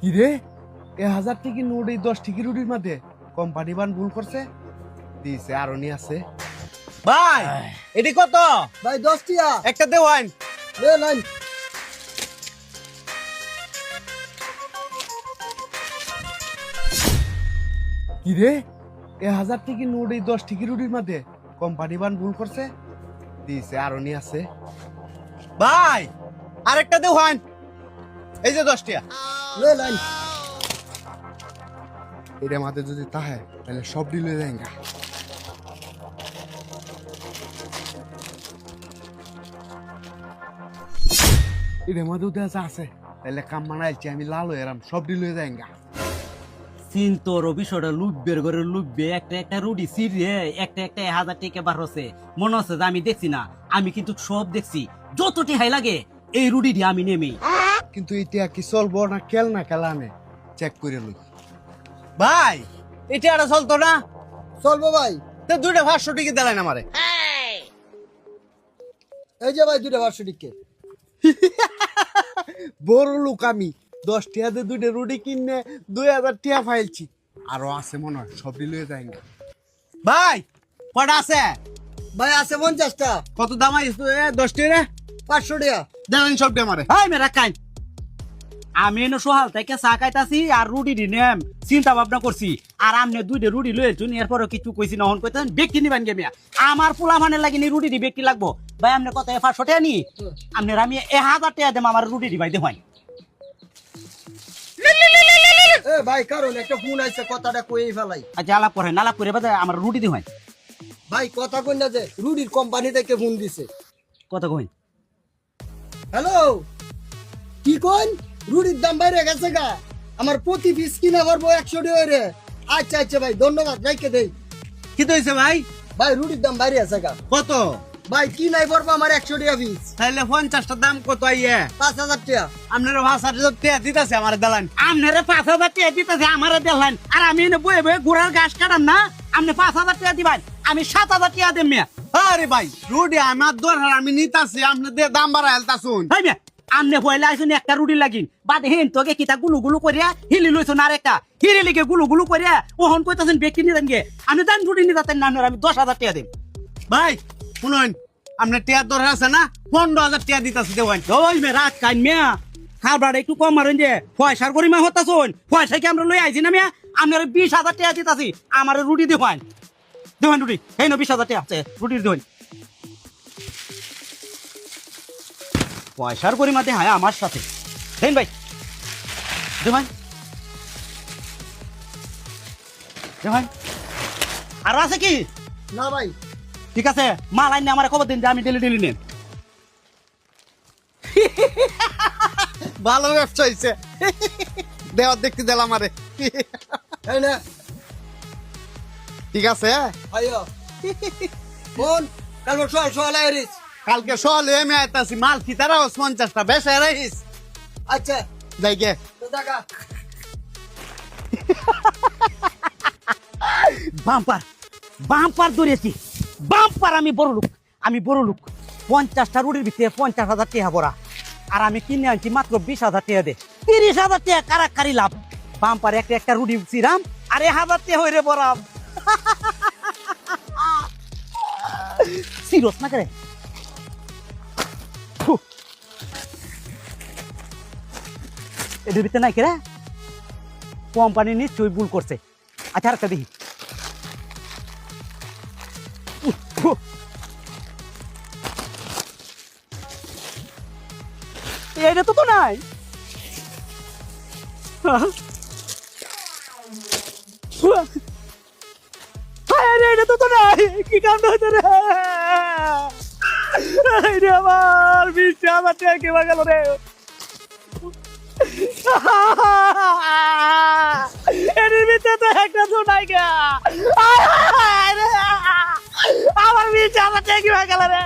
কি রে 1000 টাকা নোট এই 10 টাকা রুটির মধ্যে কোম্পানি বান ভুল করছে দিছে আরো নি আছে ভাই এটি কত ভাই 10 টিয়া একটা দেওয়ান লে লাইন কি রে 1000 টাকা নোট এই 10 টাকা রুটির মধ্যে কোম্পানি বান ভুল করছে দিছে আরো নি আছে ভাই আরেকটা দেওয়ান এই যে 10 টাকা লে লাইন এর মধ্যে যদি তাহে তাহলে সব ডিল হয়ে যায়গা এর মধ্যে উঠে আছে তাহলে কাম বানাইছি আমি লাল হয়ে এরাম সব ডিল হয়ে যায়গা চিন্তর বিষয়টা লুকবের ঘরে লুকবে একটা একটা রুডি সিরে একটা একটা 1000 টাকা বার হচ্ছে মনে হচ্ছে যে আমি দেখছি না আমি কিন্তু সব দেখছি যত টিহাই লাগে এই রুডি দিয়ে আমি নেমি কিন্তু এটা কি চলবো না কেল না কেলানে চেক করে লই ভাই এটা আর চলতো না চলবো ভাই তো দুইটা 500 টাকা দিলেন আমারে এই যে ভাই দুটো 500 টিকে বড় লোক আমি 10 টাকা দিয়ে দুইটা রুটি কিনে 2000 টাকা ফাইলছি আরো আছে মনে হয় সব ডিল হয়ে যায়গা ভাই কটা আছে ভাই আছে 50 টা কত দাম আইছ 10 টাকা 500 টিয়া দেন সব দিয়ে আমারে হাই মেরা কাই আমি এনে সোহাল থেকে চা খাইতাছি আর রুটি দি নেম চিন্তা ভাবনা করছি আর আমনে দুইটা রুটি লয়েছুন এরপরও কিছু কইছি না হন কইতেন ব্যক্তি নিবেন গেমিয়া আমার পোলা মানে লাগি নি রুটি দি ব্যক্তি লাগবো ভাই আমনে কত 500 টাকা নি আমনের আমি 1000 টাকা দেম আমার রুটি দি ভাই দেখাই এ ভাই কারণ একটা ফোন আইছে কথাটা কইই ফেলাই আচ্ছা আলাপ করে বাদে আমার রুটি দেখাই ভাই কথা কই না যে রুডির কোম্পানি থেকে ফোন দিছে কত কই হ্যালো কি কোন রুডির দাম বাইরে গেছে গা আমার প্রতি পিস কিনা করবো 100 টাকা রে আচ্ছা আচ্ছা ভাই ধন্যবাদ রাইকে দেই কি হইছে ভাই ভাই রুডির দাম বাইরে আছে গা কত ভাই কি নাই পড়বো আমার 100 টাকা পিস তাহলে 50 টা দাম কত আইয়ে 5000 টাকা আপনার ভাষার টাকা দিতেছে আমার দালান আমনেরে 5000 টাকা দিতেছে আমারে দেখান আর আমি এনে বয়ে বয়ে ঘোড়ার ঘাস কাটাম না আমনে 5000 টাকা দিবেন আমি 7000 টাকা দেম মিয়া আরে ভাই রুডি আমার দরকার আমি নিতাছি আপনি দিয়ে দাম বাড়া হেলতাছুন হাই মিয়া আমনে হইলা আইছুন একটা রুটি লাগিন বাদে হেন তোকে কিতা গুলু গুলু করিয়া হিলি লইছুন আর একটা হিলি লিগে গুলু গুলু করিয়া ওহন কইতাছেন ব্যক্তি নিদেন গে আমি দান রুটি নিতাতেন না আমি 10000 টাকা দেব ভাই শুনুন আপনার টিয়ার দরকার আছে না 15000 টাকা দিতাছি দেওয়ান ওই মে রাত কাইন মিয়া খাবার একটু কম মারেন যে পয়সার পরিমাণ হতাছুন পয়সা কি আমরা লই আইছি না মিয়া আপনার 20000 টাকা দিতাছি আমার রুটি দেখান দেখান রুটি এই না 20000 টাকা আছে রুটি দেখান পয়সার পরিমাণ দেখায় আমার সাথে দেন ভাই দেখান দেখান আর আছে কি না ভাই ঠিক আছে মাল আইনে আমার খবর দিন যে আমি ডেলি নেন ভালো ব্যবসা হইছে দেওয়ার দেখতে দিলাম আমারে এই না ঠিক আছে আইও ফোন কালকে সোয়াল আইরিস কালকে সকালে আমি আইতাছি মাল কিতারা 50 টা বেশ রাইস আচ্ছা যাইগে তো দেখা বাম্পার ধরেছি বাম্পার আমি বড় লোক 50টা রুটির ভিতরে 50,000 টাকা ভরা আর আমি কিনে আনছি মাত্র 20,000 টাকা দে 30,000 টাকা কারাকারি লাভ বাম্পার একটা রুটি চিরাম আর 1000 টাকা হইরে ভরাম সিরিয়াস না করে এদের ভিতরে নাই কেরা কোম্পানি নিশ্চয়ই ভুল করছে আচ্ছা আর একটা দেখি এটা তো নাই এটা তো নাই কি কাম হচ্ছে রে আমার 20,000 টাকা কেবা গেল রে এর ভিতরে তো একটা জোনাই গা আমার 20,000 টাকা কেবা গেল রে